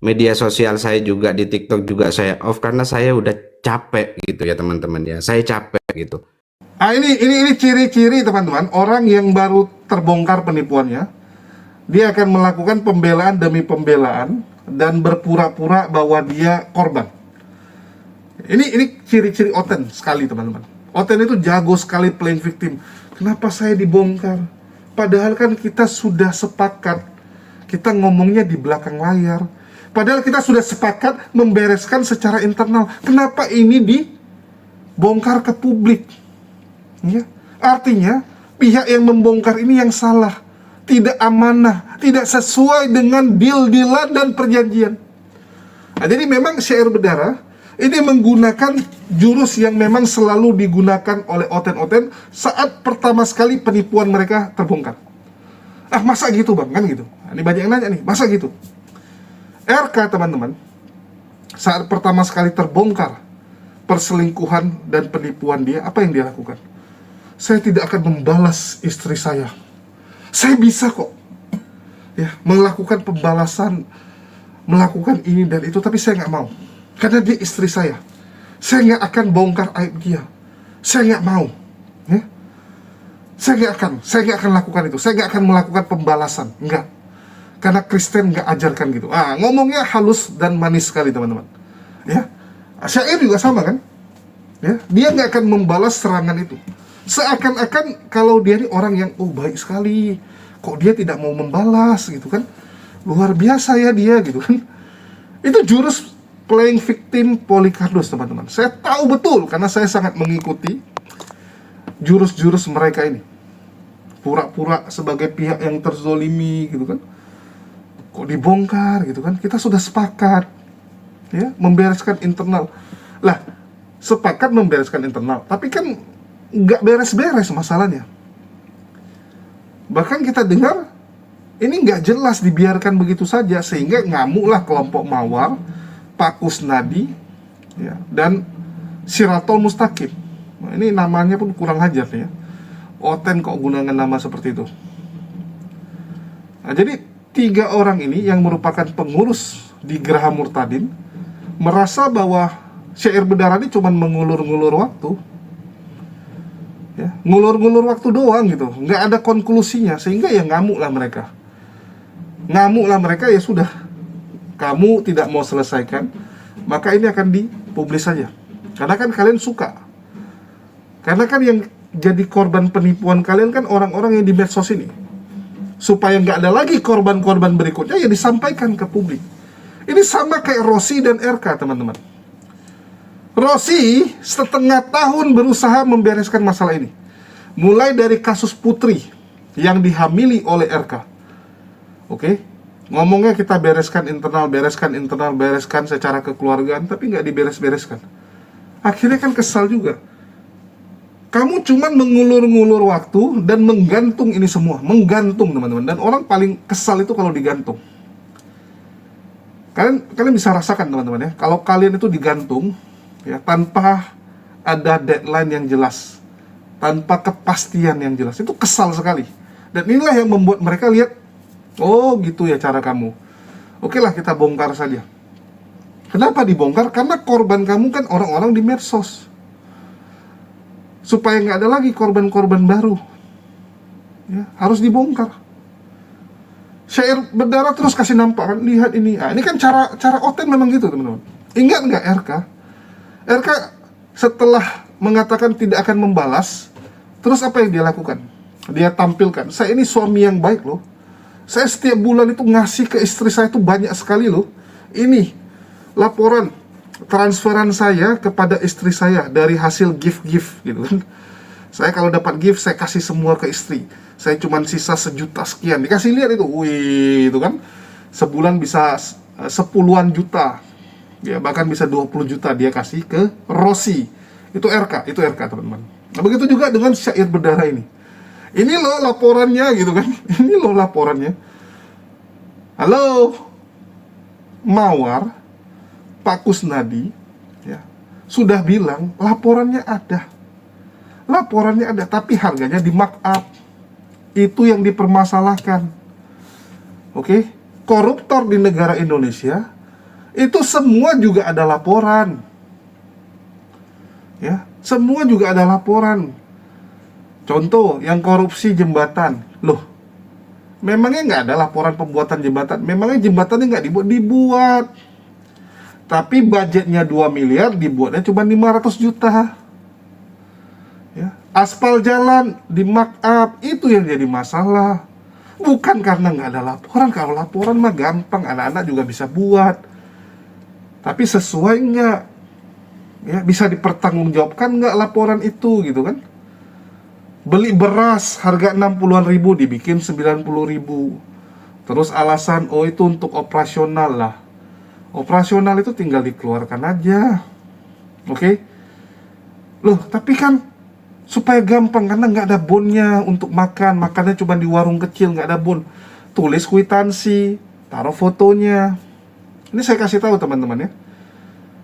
Media sosial saya juga di TikTok juga saya off karena saya udah capek gitu ya teman-teman ya. Saya capek gitu. Ah, ini ciri-ciri teman-teman orang yang baru terbongkar penipuannya. Dia akan melakukan pembelaan demi pembelaan dan berpura-pura bahwa dia korban. Ini ciri-ciri Oten sekali teman-teman. Oten itu jago sekali playing victim. Kenapa saya dibongkar? Padahal kan kita sudah sepakat, kita ngomongnya di belakang layar. Padahal kita sudah sepakat membereskan secara internal. Kenapa ini dibongkar ke publik? Ya. Artinya pihak yang membongkar ini yang salah, tidak amanah, tidak sesuai dengan deal-dealan dan perjanjian. Nah, jadi memang syair berdarah ini menggunakan jurus yang memang selalu digunakan oleh Oten-Oten saat pertama sekali penipuan mereka terbongkar. Ah, masa gitu Bang? Kan gitu. Nah, ini banyak yang nanya nih, masa gitu? RK teman-teman, saat pertama sekali terbongkar perselingkuhan dan penipuan dia, apa yang dia lakukan? Saya tidak akan membalas istri saya. Saya bisa kok ya melakukan pembalasan, melakukan ini dan itu, tapi saya nggak mau. Karena dia istri saya nggak akan bongkar aib dia. Saya nggak mau, ya. Saya nggak akan lakukan itu. Saya nggak akan melakukan pembalasan, nggak. Karena Kristen nggak ajarkan gitu. Ah, ngomongnya halus dan manis sekali teman-teman. Ya, syair juga sama kan? Ya, dia nggak akan membalas serangan itu. Seakan-akan kalau dia ini orang yang baik sekali, kok dia tidak mau membalas gitu kan? Luar biasa ya dia gitu kan? Itu jurus playing victim Polikardos teman-teman. Saya tahu betul karena saya sangat mengikuti jurus-jurus mereka ini. Pura-pura sebagai pihak yang terzolimi gitu kan. Kok dibongkar gitu kan. Kita sudah sepakat ya membereskan internal. Lah, sepakat membereskan internal, tapi kan nggak beres-beres masalahnya. Bahkan kita dengar ini nggak jelas dibiarkan begitu saja, sehingga ngamuklah kelompok Mawar, Pak Kusnadi, ya, dan Siratul Mustaqim. Nah, ini namanya pun kurang ajar ya. Oten kok gunakan nama seperti itu. Nah, jadi 3 orang ini yang merupakan pengurus di Geraha Murtadin merasa bahwa syair berdarah ini cuma mengulur-ngulur waktu. Ya, ngulur-ngulur waktu doang gitu, nggak ada konklusinya, sehingga ya ngamuklah mereka. Ngamuklah mereka, ya sudah. Kamu tidak mau selesaikan, maka ini akan dipublis saja. Karena kan kalian suka. Karena kan yang jadi korban penipuan kalian kan orang-orang yang di medsos ini. Supaya nggak ada lagi korban-korban berikutnya, ya disampaikan ke publik. Ini sama kayak Rossi dan RK teman-teman. Rossi setengah tahun berusaha membereskan masalah ini. Mulai dari kasus Putri yang dihamili oleh RK. Oke? Ngomongnya kita bereskan internal, bereskan secara kekeluargaan, tapi nggak diberes-bereskan. Akhirnya kan kesal juga. Kamu cuman mengulur-ngulur waktu dan menggantung ini semua. Menggantung teman-teman. Dan orang paling kesal itu kalau digantung. Kalian bisa rasakan teman-teman ya, kalau kalian itu digantung ya tanpa ada deadline yang jelas, tanpa kepastian yang jelas, itu kesal sekali. Dan inilah yang membuat mereka lihat, oh gitu ya cara kamu. Oke lah, kita bongkar saja. Kenapa dibongkar? Karena korban kamu kan orang-orang di medsos, supaya nggak ada lagi korban-korban baru ya, harus dibongkar. Syair berdarah terus kasih nampak kan, lihat ini. Ini kan cara Oten memang gitu teman-teman. Ingat nggak RK setelah mengatakan tidak akan membalas, terus apa yang dia lakukan? Dia tampilkan, saya ini suami yang baik loh, saya setiap bulan itu ngasih ke istri saya itu banyak sekali loh. Ini laporan transferan saya kepada istri saya dari hasil gift gitu kan. Saya kalau dapat gift saya kasih semua ke istri, saya cuman sisa 1 juta sekian, dikasih lihat itu, wih itu kan sebulan bisa 10-an juta ya, bahkan bisa 20 juta dia kasih ke Rossi. Itu RK teman-teman. Nah begitu juga dengan syair berdarah ini loh laporannya gitu kan. Ini loh laporannya. Halo Mawar, Pak Kusnadi ya, sudah bilang laporannya ada, tapi harganya di markup. Itu yang dipermasalahkan. Oke, koruptor di negara Indonesia itu semua juga ada laporan. Ya, semua juga ada laporan. Contoh, yang korupsi jembatan. Loh, memangnya nggak ada laporan pembuatan jembatan? Memangnya jembatannya nggak dibuat? Tapi budgetnya 2 miliar, dibuatnya cuma 500 juta. Ya, aspal jalan di markup, itu yang jadi masalah. Bukan karena nggak ada laporan. Kalau laporan mah gampang, anak-anak juga bisa buat. Tapi sesuai nggak? Ya, bisa dipertanggungjawabkan nggak laporan itu gitu kan? Beli beras harga 60-an ribu dibikin 90 ribu. Terus alasan, oh itu untuk operasional lah. Operasional itu tinggal dikeluarkan aja. Oke? Loh, tapi kan supaya gampang, karena nggak ada bonnya untuk makannya cuma di warung kecil, nggak ada bon. Tulis kwitansi, taruh fotonya. Ini saya kasih tahu teman-teman ya.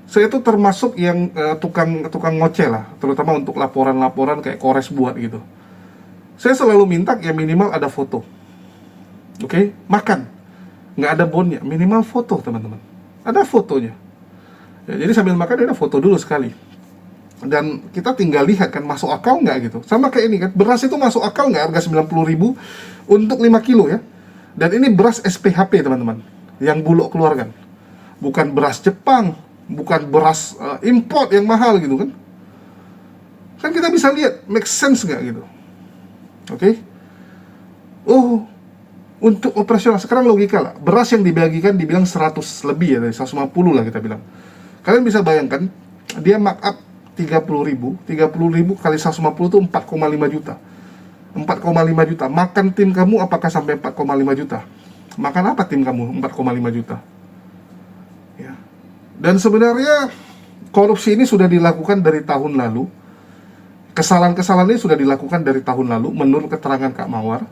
Saya itu termasuk yang tukang ngoceh lah, terutama untuk laporan-laporan kayak Kores buat gitu. Saya selalu minta ya minimal ada foto. Oke, makan nggak ada bonnya, minimal foto teman-teman. Ada fotonya. Ya, jadi sambil makan ada foto dulu sekali. Dan kita tinggal lihat kan masuk akal nggak gitu. Sama kayak ini kan, beras itu masuk akal nggak harga 90 ribu untuk 5 kilo ya. Dan ini beras SPHP teman-teman, yang Bulog keluarkan. Bukan beras Jepang, bukan beras import yang mahal gitu kan. Kan kita bisa lihat, make sense nggak gitu. Oke. Oh, untuk operasional, sekarang logika lah. Beras yang dibagikan dibilang 100 lebih ya, dari 150 lah kita bilang. Kalian bisa bayangkan, dia markup 30 ribu kali 150 itu 4,5 juta. 4,5 juta. Makan tim kamu apakah sampai 4,5 juta? Makan apa tim kamu 4,5 juta? Ya. Dan sebenarnya korupsi ini sudah dilakukan dari tahun lalu. Kesalahan-kesalahan ini sudah dilakukan dari tahun lalu menurut keterangan Kak Mawar.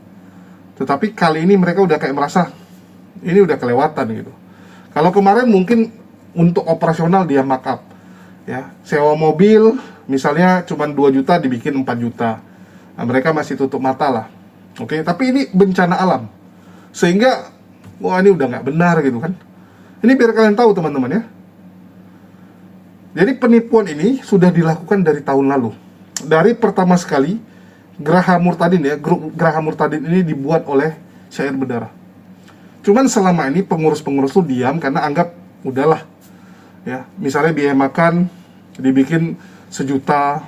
Tetapi kali ini mereka udah kayak merasa ini udah kelewatan gitu. Kalau kemarin mungkin untuk operasional dia markup. Ya, sewa mobil misalnya cuma 2 juta dibikin 4 juta. Nah, mereka masih tutup mata lah. Oke, tapi ini bencana alam. Sehingga wah ini udah nggak benar gitu kan. Ini biar kalian tahu teman-teman ya. Jadi penipuan ini sudah dilakukan dari tahun lalu. Dari pertama sekali Geraha Murtadin ya, grup Geraha Murtadin ini dibuat oleh Syair Berdarah. Cuman selama ini pengurus-pengurus tuh diam karena anggap udahlah. Ya, misalnya biaya makan dibikin 1 juta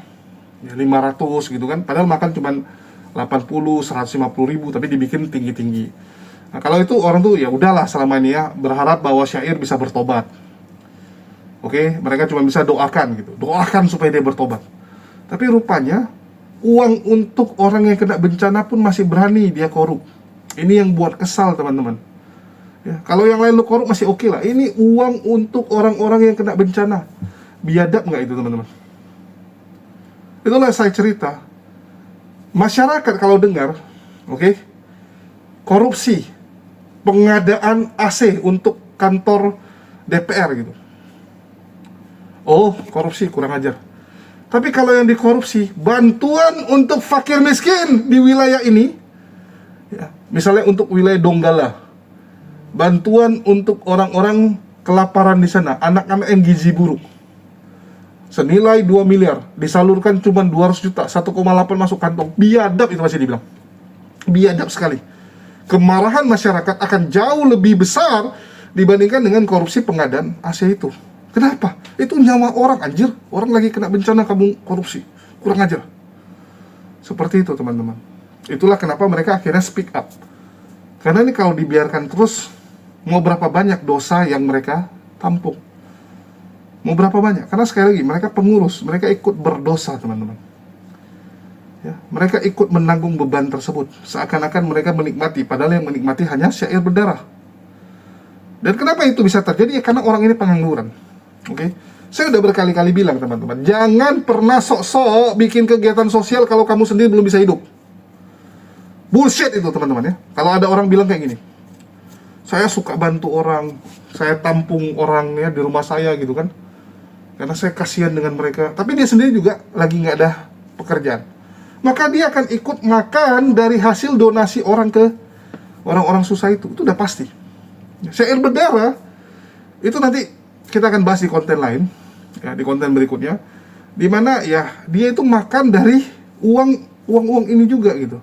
ya 500 gitu kan. Padahal makan cuman 80, 150 ribu tapi dibikin tinggi-tinggi. Nah, kalau itu orang tuh ya udahlah selama ini ya berharap bahwa Syair bisa bertobat. Oke, mereka cuma bisa doakan gitu. Doakan supaya dia bertobat. Tapi rupanya uang untuk orang yang kena bencana pun masih berani dia korup. Ini yang buat kesal teman-teman. Ya, kalau yang lain lu korup masih oke lah. Ini uang untuk orang-orang yang kena bencana. Biadab nggak itu teman-teman? Itulah saya cerita. Masyarakat kalau dengar, oke, korupsi, pengadaan AC untuk kantor DPR gitu. Oh, korupsi, kurang ajar. Tapi kalau yang dikorupsi, bantuan untuk fakir miskin di wilayah ini, ya, misalnya untuk wilayah Donggala, bantuan untuk orang-orang kelaparan di sana, anak-anak yang gizi buruk, senilai 2 miliar, disalurkan cuma 200 juta, 1,8 masuk kantong. Biadab itu masih dibilang. Biadab sekali. Kemarahan masyarakat akan jauh lebih besar dibandingkan dengan korupsi pengadaan AC itu. Kenapa? Itu nyawa orang, anjir. Orang lagi kena bencana, kamu korupsi. Kurang ajar. Seperti itu, teman-teman. Itulah kenapa mereka akhirnya speak up. Karena ini kalau dibiarkan terus, mau berapa banyak dosa yang mereka tampung. Mau berapa banyak? Karena sekali lagi, mereka pengurus. Mereka ikut berdosa, teman-teman. Ya, mereka ikut menanggung beban tersebut. Seakan-akan mereka menikmati, padahal yang menikmati hanya syair berdarah. Dan kenapa itu bisa terjadi? Ya karena orang ini pengangguran. Oke, saya udah berkali-kali bilang teman-teman, jangan pernah sok-sok bikin kegiatan sosial kalau kamu sendiri belum bisa hidup. Bullshit itu teman-teman ya. Kalau ada orang bilang kayak gini, saya suka bantu orang, saya tampung orang ya di rumah saya gitu kan, karena saya kasihan dengan mereka. Tapi dia sendiri juga lagi nggak ada pekerjaan. Maka dia akan ikut makan dari hasil donasi orang ke orang-orang susah itu udah pasti. Syair berdarah itu nanti kita akan bahas di konten lain, ya, di konten berikutnya, dimana ya dia itu makan dari uang ini juga gitu.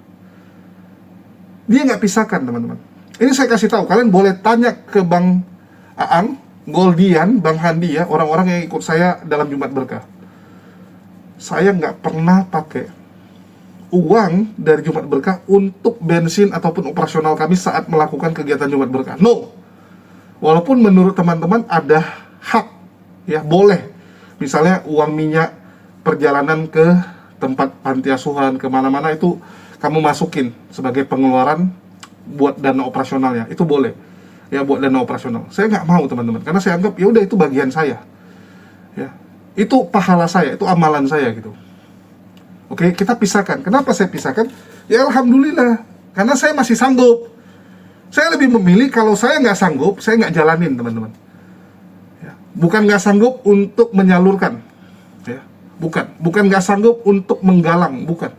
Dia nggak pisahkan teman-teman. Ini saya kasih tahu, kalian boleh tanya ke Bang Aang, Goldian, Bang Handi ya, orang-orang yang ikut saya dalam Jumat Berkah. Saya nggak pernah pakai uang dari Jumat Berkah untuk bensin ataupun operasional kami saat melakukan kegiatan Jumat Berkah. No. Walaupun menurut teman-teman ada hak, ya boleh. Misalnya uang minyak perjalanan ke tempat panti asuhan, kemana-mana itu kamu masukin sebagai pengeluaran buat dana operasionalnya, itu boleh. Ya buat dana operasional. Saya nggak mau teman-teman, karena saya anggap ya udah itu bagian saya. Ya, itu pahala saya, itu amalan saya gitu. Oke, kita pisahkan. Kenapa saya pisahkan? Ya alhamdulillah, karena saya masih sanggup. Saya lebih memilih kalau saya nggak sanggup, saya nggak jalanin teman-teman. Ya, bukan nggak sanggup untuk menyalurkan, ya, bukan nggak sanggup untuk menggalang, bukan.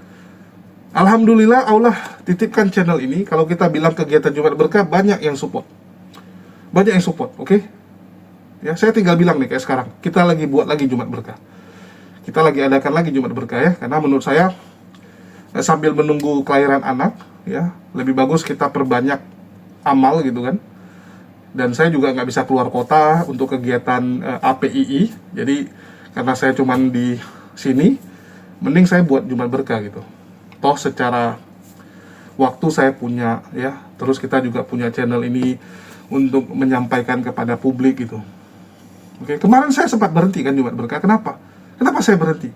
Alhamdulillah Allah titipkan channel ini. Kalau kita bilang kegiatan Jumat Berkah, banyak yang support, oke? Ya, saya tinggal bilang nih kayak sekarang, kita lagi buat lagi Jumat Berkah. Kita lagi adakan lagi Jumat Berkah ya, karena menurut saya sambil menunggu kelahiran anak, ya lebih bagus kita perbanyak amal gitu kan. Dan saya juga nggak bisa keluar kota untuk kegiatan APII, jadi karena saya cuman di sini, mending saya buat Jumat Berkah gitu. Toh secara waktu saya punya ya, terus kita juga punya channel ini untuk menyampaikan kepada publik gitu. Oke, kemarin saya sempat berhenti kan Jumat Berkah. Kenapa saya berhenti?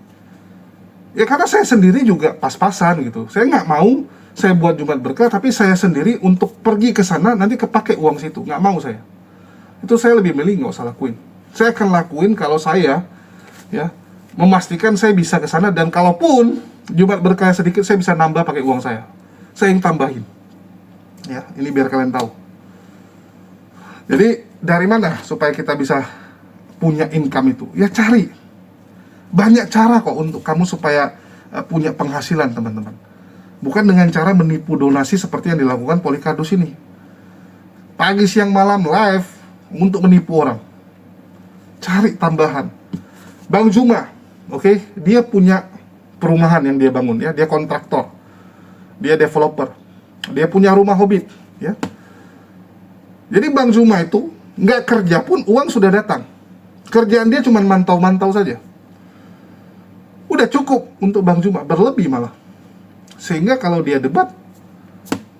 Ya karena saya sendiri juga pas-pasan gitu. Saya nggak mau saya buat Jumat Berkah, tapi saya sendiri untuk pergi ke sana nanti kepake uang situ. Nggak mau saya. Itu saya lebih milih nggak usah lakuin. Saya akan lakuin kalau saya ya memastikan saya bisa ke sana, dan kalaupun Jumat Berkah sedikit, saya bisa nambah pakai uang saya. Saya yang tambahin. Ya, ini biar kalian tahu. Jadi dari mana supaya kita bisa punya income itu? Ya cari. Banyak cara kok untuk kamu supaya punya penghasilan teman-teman. Bukan dengan cara menipu donasi seperti yang dilakukan Polikardus ini. Pagi siang malam live untuk menipu orang. Cari tambahan. Bang Juma, oke, dia punya perumahan yang dia bangun ya, dia kontraktor, dia developer, dia punya rumah Hobbit ya. Jadi Bang Zuma itu nggak kerja pun uang sudah datang. Kerjaan dia cuma mantau-mantau saja. Udah cukup untuk Bang Zuma, berlebih malah. Sehingga kalau dia debat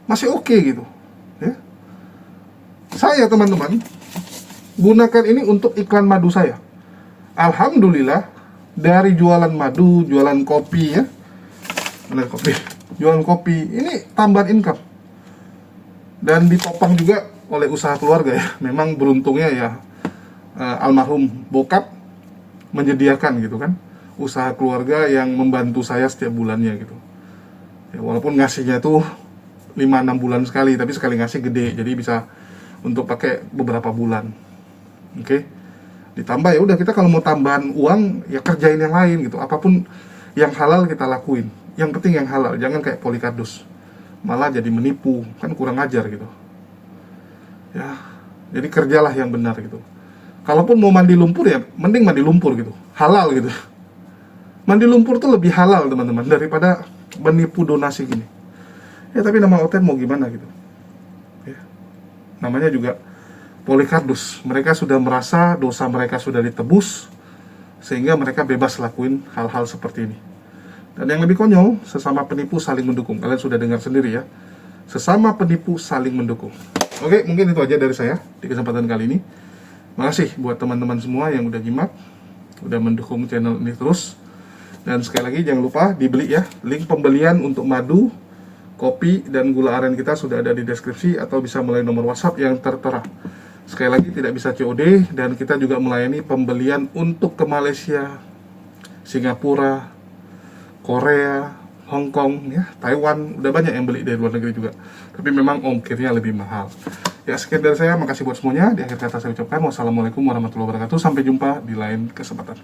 masih oke gitu ya. Saya teman-teman gunakan ini untuk iklan madu saya. Alhamdulillah, dari jualan madu, jualan kopi ya, jualan kopi, ini tambahan income. Dan ditopang juga oleh usaha keluarga ya. Memang beruntungnya ya almarhum bokap menyediakan gitu kan, usaha keluarga yang membantu saya setiap bulannya gitu. Ya, walaupun ngasihnya tuh 5-6 bulan sekali, tapi sekali ngasih gede, jadi bisa untuk pakai beberapa bulan. Oke. Ditambah ya udah, kita kalau mau tambahan uang ya kerjain yang lain gitu. Apapun yang halal kita lakuin. Yang penting yang halal, jangan kayak Polikardus. Malah jadi menipu, kan kurang ajar gitu. Ya, jadi kerjalah yang benar gitu. Kalaupun mau mandi lumpur ya mending mandi lumpur gitu. Halal gitu. Mandi lumpur tuh lebih halal teman-teman daripada menipu donasi gini. Ya tapi nama OTN mau gimana gitu. Ya. Namanya juga Polikardus. Mereka sudah merasa dosa mereka sudah ditebus, sehingga mereka bebas lakuin hal-hal seperti ini. Dan yang lebih konyol, sesama penipu saling mendukung. Kalian sudah dengar sendiri ya. Sesama penipu saling mendukung. Oke, mungkin itu aja dari saya di kesempatan kali ini. Makasih buat teman-teman semua yang udah nyimak, udah mendukung channel ini terus. Dan sekali lagi jangan lupa dibeli ya. Link pembelian untuk madu, kopi, dan gula aren kita sudah ada di deskripsi, atau bisa melalui nomor WhatsApp yang tertera. Sekali lagi tidak bisa COD, dan kita juga melayani pembelian untuk ke Malaysia, Singapura, Korea, Hong Kong, ya, Taiwan. Udah banyak yang beli dari luar negeri juga. Tapi memang ongkirnya lebih mahal. Ya, sekian dari saya. Makasih buat semuanya. Di akhir kata saya ucapkan wassalamualaikum warahmatullahi wabarakatuh. Sampai jumpa di lain kesempatan.